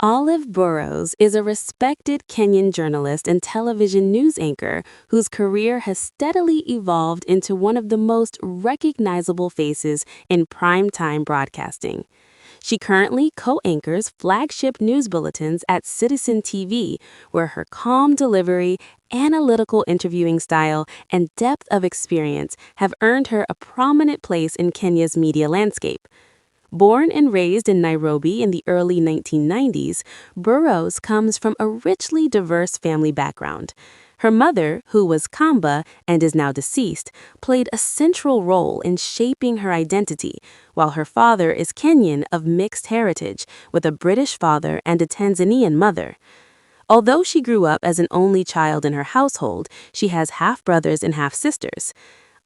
Olive Burrows is a respected Kenyan journalist and television news anchor whose career has steadily evolved into one of the most recognizable faces in primetime broadcasting. She currently co-anchors flagship news bulletins at Citizen TV, where her calm delivery, analytical interviewing style, and depth of experience have earned her a prominent place in Kenya's media landscape. Born and raised in Nairobi in the early 1990s, Burrows comes from a richly diverse family background. Her mother, who was Kamba and is now deceased, played a central role in shaping her identity, while her father is Kenyan of mixed heritage, with a British father and a Tanzanian mother. Although she grew up as an only child in her household, she has half-brothers and half-sisters.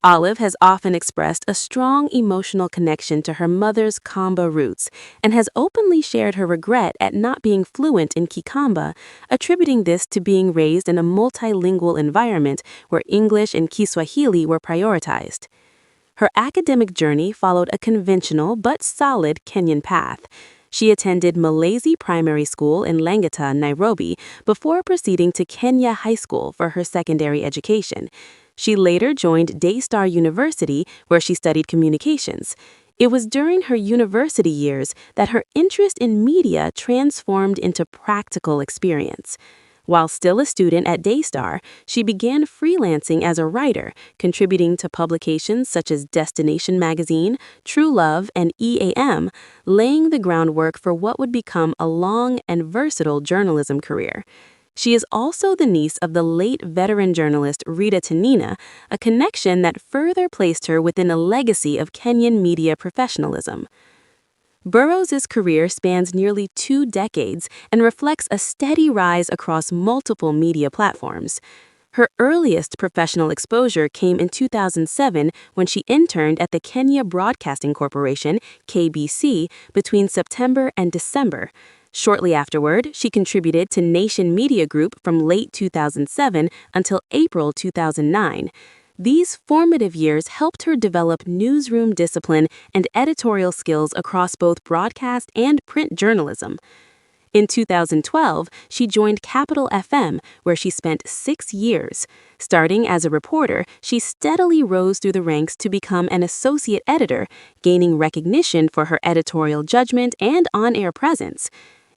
Olive has often expressed a strong emotional connection to her mother's Kamba roots and has openly shared her regret at not being fluent in Kikamba, attributing this to being raised in a multilingual environment where English and Kiswahili were prioritized. Her academic journey followed a conventional but solid Kenyan path. She attended Malazi Primary School in Langata, Nairobi, before proceeding to Kenya High School for her secondary education. She later joined Daystar University, where she studied communications. It was during her university years that her interest in media transformed into practical experience. While still a student at Daystar, she began freelancing as a writer, contributing to publications such as Destination Magazine, True Love, and EAM, laying the groundwork for what would become a long and versatile journalism career. She is also the niece of the late veteran journalist Rita Tanina, a connection that further placed her within a legacy of Kenyan media professionalism. Burrows' career spans nearly 2 decades and reflects a steady rise across multiple media platforms. Her earliest professional exposure came in 2007 when she interned at the Kenya Broadcasting Corporation, KBC, between September and December. Shortly afterward, she contributed to Nation Media Group from late 2007 until April 2009. These formative years helped her develop newsroom discipline and editorial skills across both broadcast and print journalism. In 2012, she joined Capital FM, where she spent 6 years. Starting as a reporter, she steadily rose through the ranks to become an associate editor, gaining recognition for her editorial judgment and on-air presence.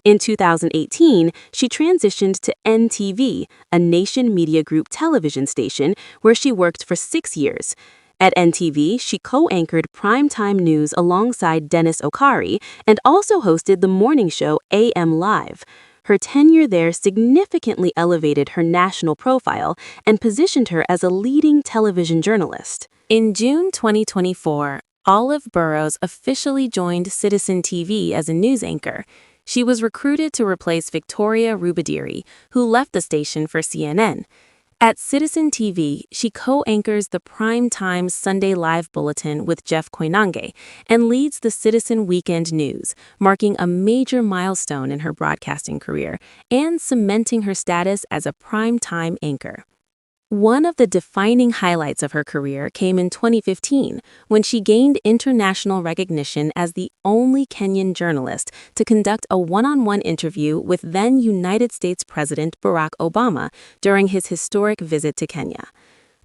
In 2018, she transitioned to NTV, a Nation Media Group television station, where she worked for 6 years. At NTV, she co-anchored primetime news alongside Dennis Okari and also hosted the morning show AM Live. Her tenure there significantly elevated her national profile and positioned her as a leading television journalist. In June 2024, Olive Burrows officially joined Citizen TV as a news anchor. She was recruited to replace Victoria Rubadiri, who left the station for CNN. At Citizen TV, she co-anchors the Primetime Sunday Live Bulletin with Jeff Koinange and leads the Citizen Weekend News, marking a major milestone in her broadcasting career and cementing her status as a primetime anchor. One of the defining highlights of her career came in 2015, when she gained international recognition as the only Kenyan journalist to conduct a one-on-one interview with then United States President Barack Obama during his historic visit to Kenya.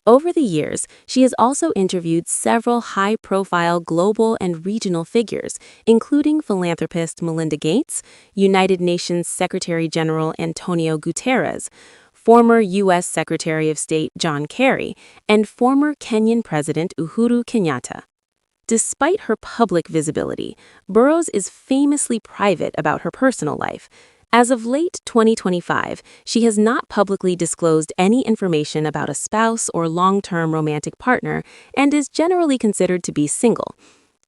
Over the years, she has also interviewed several high-profile global and regional figures, including philanthropist Melinda Gates, United Nations Secretary-General Antonio Guterres, former U.S. Secretary of State John Kerry, and former Kenyan President Uhuru Kenyatta. Despite her public visibility, Burrows is famously private about her personal life. As of late 2025, she has not publicly disclosed any information about a spouse or long-term romantic partner and is generally considered to be single.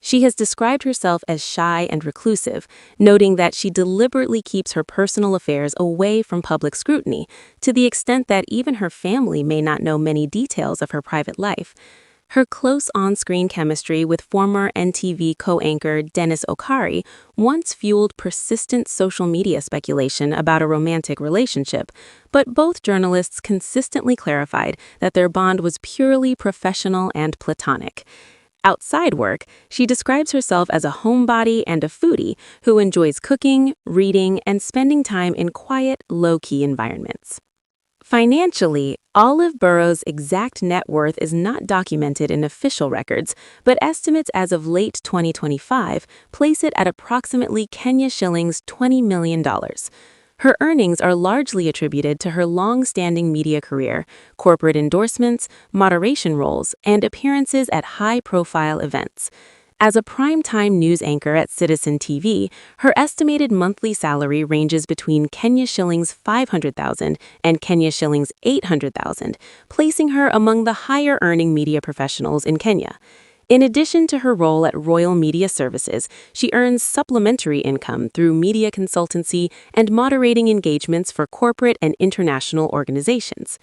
She has described herself as shy and reclusive, noting that she deliberately keeps her personal affairs away from public scrutiny, to the extent that even her family may not know many details of her private life. Her close on-screen chemistry with former NTV co-anchor Dennis Okari once fueled persistent social media speculation about a romantic relationship, but both journalists consistently clarified that their bond was purely professional and platonic. Outside work, she describes herself as a homebody and a foodie who enjoys cooking, reading, and spending time in quiet, low-key environments. Financially, Olive Burrows' exact net worth is not documented in official records, but estimates as of late 2025 place it at approximately Kenya shillings $20 million. Her earnings are largely attributed to her long-standing media career, corporate endorsements, moderation roles, and appearances at high-profile events. As a prime-time news anchor at Citizen TV, her estimated monthly salary ranges between Kenya shillings 500,000 and Kenya shillings 800,000, placing her among the higher-earning media professionals in Kenya. In addition to her role at Royal Media Services, she earns supplementary income through media consultancy and moderating engagements for corporate and international organizations.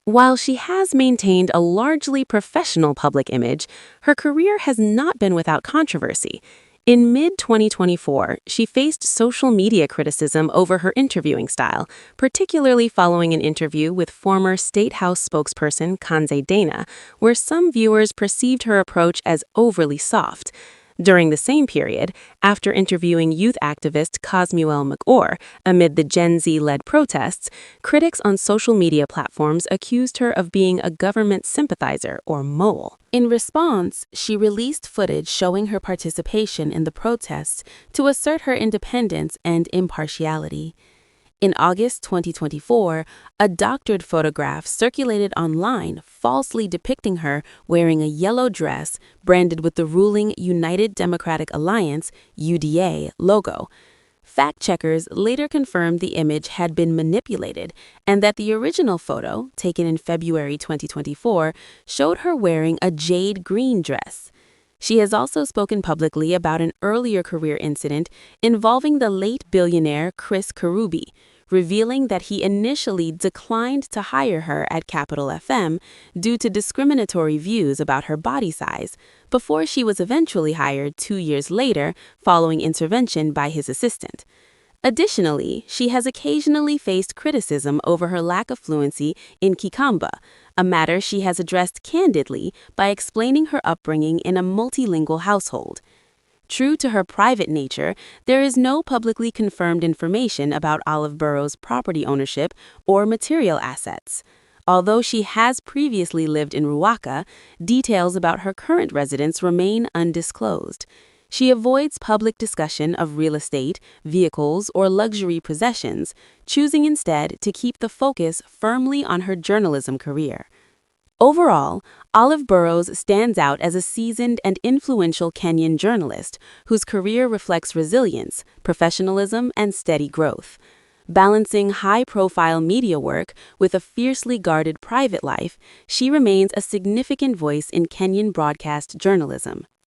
While she has maintained a largely professional public image, her career has not been without controversy. In mid-2024, she faced social media criticism over her interviewing style, particularly following an interview with former State House spokesperson Kanze Dana, where some viewers perceived her approach as overly soft. During the same period, after interviewing youth activist Cosmuel McOr amid the Gen Z-led protests, critics on social media platforms accused her of being a government sympathizer or mole. In response, she released footage showing her participation in the protests to assert her independence and impartiality. In August 2024, a doctored photograph circulated online falsely depicting her wearing a yellow dress branded with the ruling United Democratic Alliance (UDA) logo. Fact-checkers later confirmed the image had been manipulated and that the original photo, taken in February 2024, showed her wearing a jade green dress. She has also spoken publicly about an earlier career incident involving the late billionaire Chris Karubi, revealing that he initially declined to hire her at Capital FM due to discriminatory views about her body size, before she was eventually hired 2 years later following intervention by his assistant. Additionally, she has occasionally faced criticism over her lack of fluency in Kikamba, a matter she has addressed candidly by explaining her upbringing in a multilingual household. True to her private nature, there is no publicly confirmed information about Olive Burrows' property ownership or material assets. Although she has previously lived in Ruaka, details about her current residence remain undisclosed. She avoids public discussion of real estate, vehicles, or luxury possessions, choosing instead to keep the focus firmly on her journalism career. Overall, Olive Burrows stands out as a seasoned and influential Kenyan journalist whose career reflects resilience, professionalism, and steady growth. Balancing high-profile media work with a fiercely guarded private life, she remains a significant voice in Kenyan broadcast journalism.